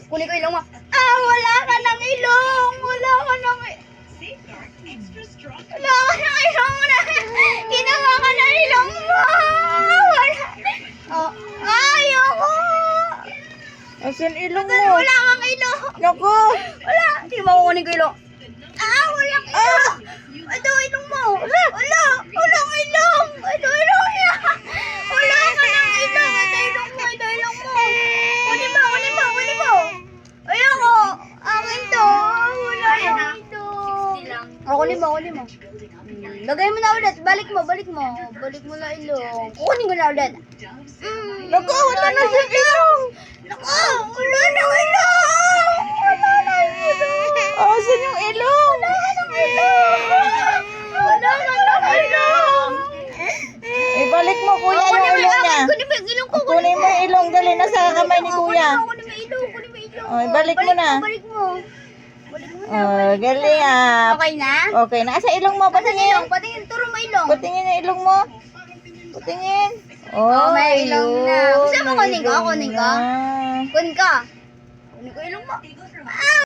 Kunin ko ilong mo. Ah, wala ka ng ilong. Wala ka ng ilong na. Ginawa ka ng ilong mo. Wala. Oh, ayoko. Asan ilong mo? Wala kang ilong. Naku! Wala. Hindi mo kukunin ko ilong. Ah, walang ilong. Ito ilong mo. Wala. Wala. Walang ilong. Ito ilong niya. Wala ka ng ilong. Ito ilong mo. Ito ilong mo. Kunin mo. Kunin mo. Kunin mo. Ayoko. Akin to. Wala kang ilong. Oh, kunin mo. Kunin mo. Lagay mo na ulit. Balik mo. Balik mo. Balik mo na ilong. Kukunin ko na ulit. Naku! Wala na siyang ilong! Naku! Wala nang ilong. Wala nang ilong. Asan yung ilong? Wala ka ng ilong. Ibalik mo, kuya, yung ilong niya. Kunin mo yung ilong ko. Kunin mo yung ilong. Dali na sa kamay ni kuya. Kunin mo yung ilong. Kunin mo yung ilong. Oh, ibalik mo na. Balik mo. Balik mo na. Oh, gali ah. Okay na? Okay na. Asa ilong mo? Patingin Patingin. ilong. Patingin. Turo mo ilong. Patingin yung ilong mo. Patingin. Oh, may ilong na. ayun, Gusto mo may kunin ko? ilong Kunin ko? na. Kunin ka. Kunin ko ilong mo. Ah!